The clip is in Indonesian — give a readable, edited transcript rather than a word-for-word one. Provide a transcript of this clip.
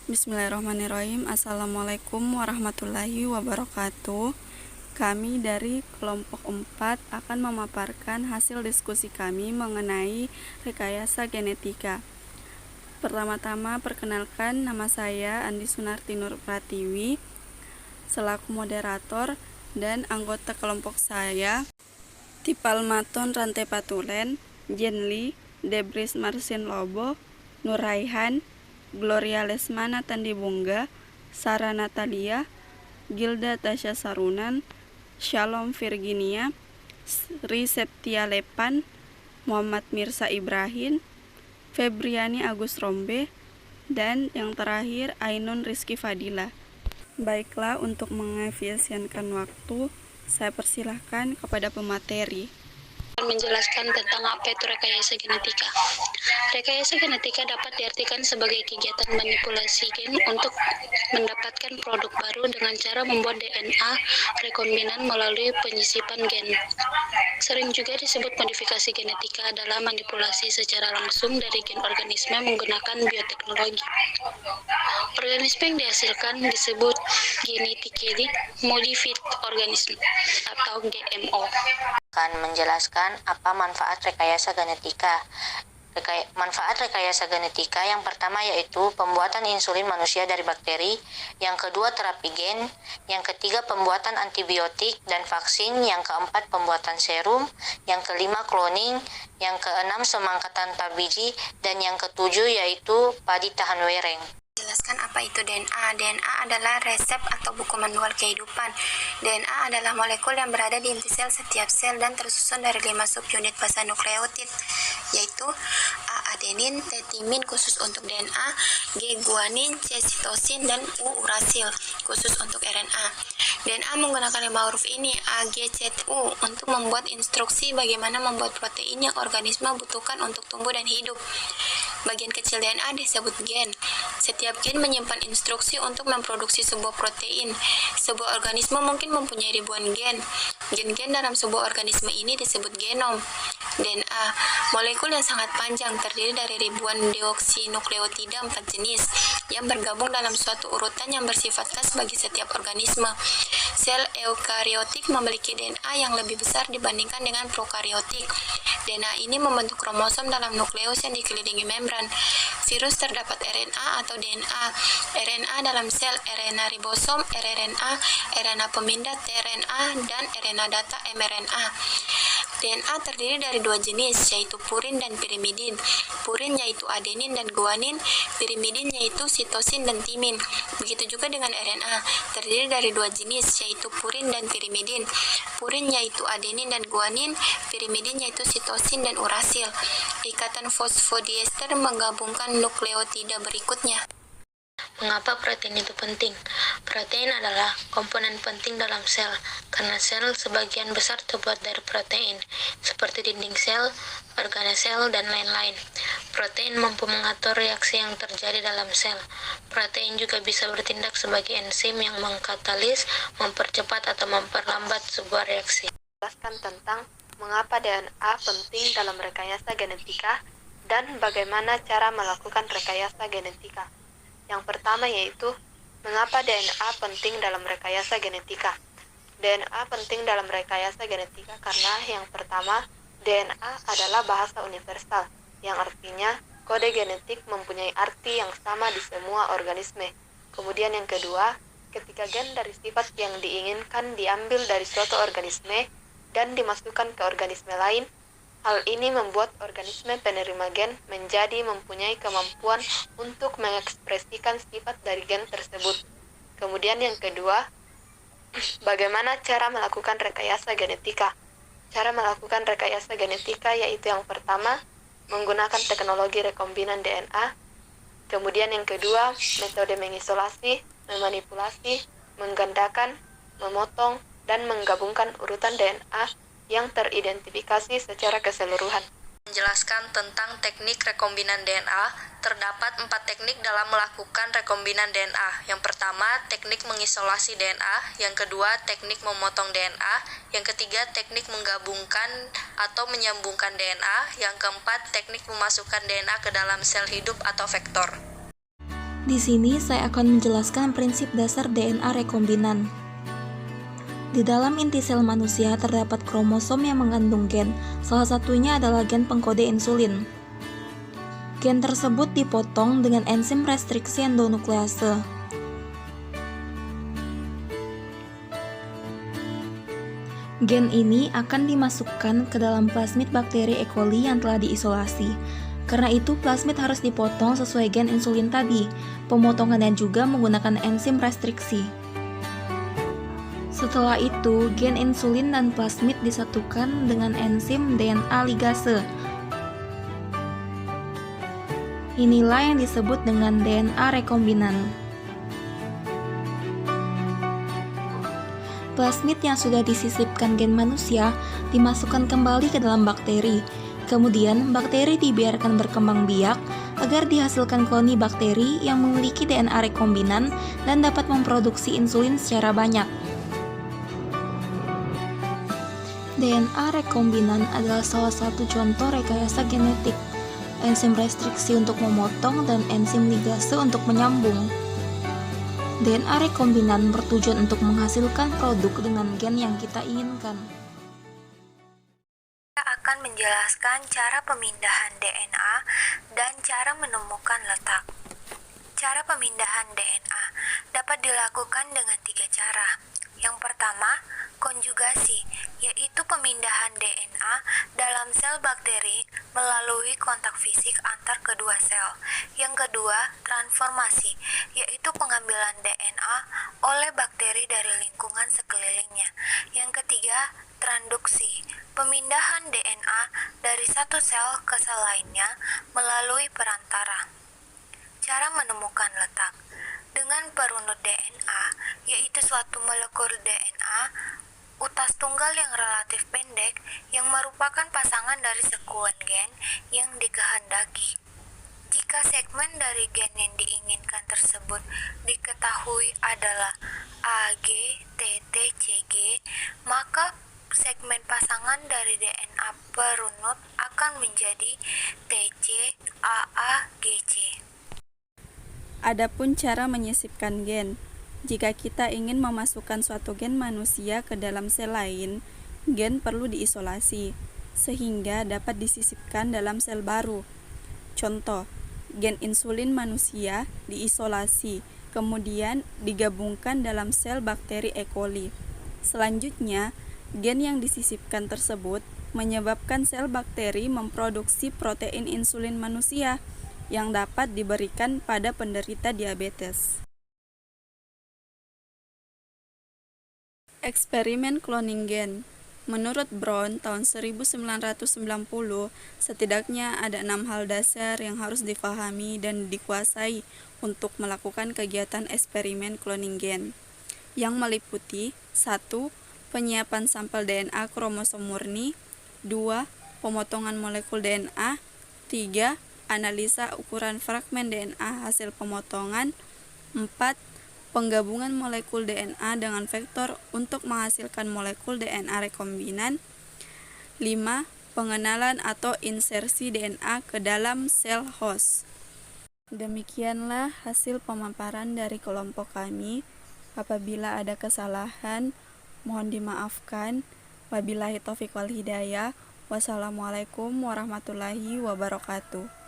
Bismillahirrahmanirrahim. Assalamualaikum warahmatullahi wabarakatuh. Kami dari kelompok 4 akan memaparkan hasil diskusi kami mengenai rekayasa genetika. Pertama-tama perkenalkan, nama saya Andi Sunarti Nur Pratiwi selaku moderator, dan anggota kelompok saya Tipalmaton Rante Patulen, Jenli, Debris Marsin Lobo, Nuraihan, Gloria Lesmana Tandibungga, Sarah Natalia, Gilda Tasya Sarunan, Shalom Virginia, Sri Septia Lepan, Muhammad Mirsa Ibrahim, Febriani Agus Rombe, dan yang terakhir Ainun Rizky Fadila. Baiklah, untuk mengefisienkan waktu, saya persilahkan kepada pemateri. Menjelaskan tentang apa itu rekayasa genetika. Rekayasa genetika dapat diartikan sebagai kegiatan manipulasi gen untuk mendapatkan produk baru dengan cara membuat DNA rekombinan melalui penyisipan gen. Sering juga disebut modifikasi genetika adalah manipulasi secara langsung dari gen organisme menggunakan bioteknologi. Organisme yang dihasilkan disebut genetically modified organism atau GMO. Akan menjelaskan apa manfaat rekayasa genetika. Manfaat rekayasa genetika yang pertama yaitu pembuatan insulin manusia dari bakteri, yang kedua terapi gen, yang ketiga pembuatan antibiotik dan vaksin, yang keempat pembuatan serum, yang kelima cloning, yang keenam semangka tanpa biji, dan yang ketujuh yaitu padi tahan wereng. Jelaskan apa itu DNA. DNA adalah resep atau buku manual kehidupan. DNA adalah molekul yang berada di inti sel setiap sel dan tersusun dari 5 subunit basa nukleotid, yaitu A. adenin, T. timin khusus untuk DNA, G. guanin, C. sitosin, dan U. urasil khusus untuk RNA. DNA menggunakan 5 huruf ini A, G, C, U untuk membuat instruksi bagaimana membuat protein yang organisme butuhkan untuk tumbuh dan hidup. Bagian kecil DNA disebut gen. Setiap gen menyimpan instruksi untuk memproduksi sebuah protein. Sebuah organisme mungkin mempunyai ribuan gen. Gen-gen dalam sebuah organisme ini disebut genom. DNA, molekul yang sangat panjang terdiri dari ribuan deoksinukleotida 4 jenis yang bergabung dalam suatu urutan yang bersifat khas bagi setiap organisme. Sel eukariotik memiliki DNA yang lebih besar dibandingkan dengan prokariotik. DNA ini membentuk kromosom dalam nukleus yang dikelilingi membran. Virus terdapat RNA atau DNA. RNA dalam sel, RNA ribosom, rRNA, RNA pemindah tRNA, dan RNA data mRNA. DNA terdiri dari 2 jenis, yaitu purin dan pirimidin. Purin yaitu adenin dan guanin, pirimidin yaitu sitosin dan timin. Begitu juga dengan RNA, terdiri dari 2 jenis, yaitu purin dan pirimidin. Purin yaitu adenin dan guanin, pirimidin yaitu sitosin dan urasil. Ikatan fosfodiester menggabungkan nukleotida berikutnya. Mengapa protein itu penting? Protein adalah komponen penting dalam sel, karena sel sebagian besar terbuat dari protein, seperti dinding sel, organel, dan lain-lain. Protein mampu mengatur reaksi yang terjadi dalam sel. Protein juga bisa bertindak sebagai enzim yang mengkatalis, mempercepat atau memperlambat sebuah reaksi. Jelaskan tentang mengapa DNA penting dalam rekayasa genetika dan bagaimana cara melakukan rekayasa genetika. Yang pertama yaitu, mengapa DNA penting dalam rekayasa genetika? DNA penting dalam rekayasa genetika karena yang pertama, DNA adalah bahasa universal, yang artinya kode genetik mempunyai arti yang sama di semua organisme. Kemudian yang kedua, ketika gen dari sifat yang diinginkan diambil dari suatu organisme dan dimasukkan ke organisme lain, hal ini membuat organisme penerima gen menjadi mempunyai kemampuan untuk mengekspresikan sifat dari gen tersebut. Kemudian yang kedua, bagaimana cara melakukan rekayasa genetika? Cara melakukan rekayasa genetika yaitu yang pertama, menggunakan teknologi rekombinan DNA. Kemudian yang kedua, metode mengisolasi, memanipulasi, menggandakan, memotong, dan menggabungkan urutan DNA yang teridentifikasi secara keseluruhan. Menjelaskan tentang teknik rekombinan DNA, terdapat 4 teknik dalam melakukan rekombinan DNA. Yang pertama, teknik mengisolasi DNA. Yang kedua, teknik memotong DNA. Yang ketiga, teknik menggabungkan atau menyambungkan DNA. Yang keempat, teknik memasukkan DNA ke dalam sel hidup atau vektor. Di sini saya akan menjelaskan prinsip dasar DNA rekombinan. Di dalam inti sel manusia terdapat kromosom yang mengandung gen, salah satunya adalah gen pengkode insulin. Gen tersebut dipotong dengan enzim restriksi endonuklease. Gen ini akan dimasukkan ke dalam plasmid bakteri E. coli yang telah diisolasi. Karena itu, plasmid harus dipotong sesuai gen insulin tadi. Pemotongannya juga menggunakan enzim restriksi. Setelah itu, gen insulin dan plasmid disatukan dengan enzim DNA ligase. Inilah yang disebut dengan DNA rekombinan. Plasmid yang sudah disisipkan gen manusia dimasukkan kembali ke dalam bakteri. Kemudian, bakteri dibiarkan berkembang biak agar dihasilkan koloni bakteri yang memiliki DNA rekombinan dan dapat memproduksi insulin secara banyak. DNA rekombinan adalah salah satu contoh rekayasa genetik. Enzim restriksi untuk memotong dan enzim ligase untuk menyambung. DNA rekombinan bertujuan untuk menghasilkan produk dengan gen yang kita inginkan. Kita akan menjelaskan cara pemindahan DNA dan cara menemukan letak. Cara pemindahan DNA dapat dilakukan dengan 3 cara. Yang pertama, konjugasi, yaitu pemindahan DNA dalam sel bakteri melalui kontak fisik antar kedua sel. Yang kedua, transformasi, yaitu pengambilan DNA oleh bakteri dari lingkungan sekelilingnya. Yang ketiga, transduksi, pemindahan DNA dari satu sel ke sel lainnya melalui perantara. Cara menemukan letak dengan perunut DNA, yaitu suatu molekul DNA utas tunggal yang relatif pendek yang merupakan pasangan dari sekuan gen yang dikehendaki. Jika segmen dari gen yang diinginkan tersebut diketahui adalah AG, TT, CG, maka segmen pasangan dari DNA perunut akan menjadi TC, AA, GC. Adapun cara menyisipkan gen. Jika kita ingin memasukkan suatu gen manusia ke dalam sel lain, gen perlu diisolasi, sehingga dapat disisipkan dalam sel baru. Contoh, gen insulin manusia diisolasi, kemudian digabungkan dalam sel bakteri E. coli. Selanjutnya, gen yang disisipkan tersebut menyebabkan sel bakteri memproduksi protein insulin manusia yang dapat diberikan pada penderita diabetes. Eksperimen cloning gen. Menurut Brown tahun 1990, setidaknya ada 6 hal dasar yang harus difahami dan dikuasai untuk melakukan kegiatan eksperimen cloning gen, yang meliputi 1. Penyiapan sampel DNA kromosom murni, 2. Pemotongan molekul DNA, 3. Analisa ukuran fragmen DNA hasil pemotongan, 4. Penggabungan molekul DNA dengan vektor untuk menghasilkan molekul DNA rekombinan, 5. Pengenalan atau insersi DNA ke dalam sel host. Demikianlah hasil pemaparan dari kelompok kami. Apabila ada kesalahan, mohon dimaafkan. Wabillahi taufiq wal hidayah. Wassalamualaikum warahmatullahi wabarakatuh.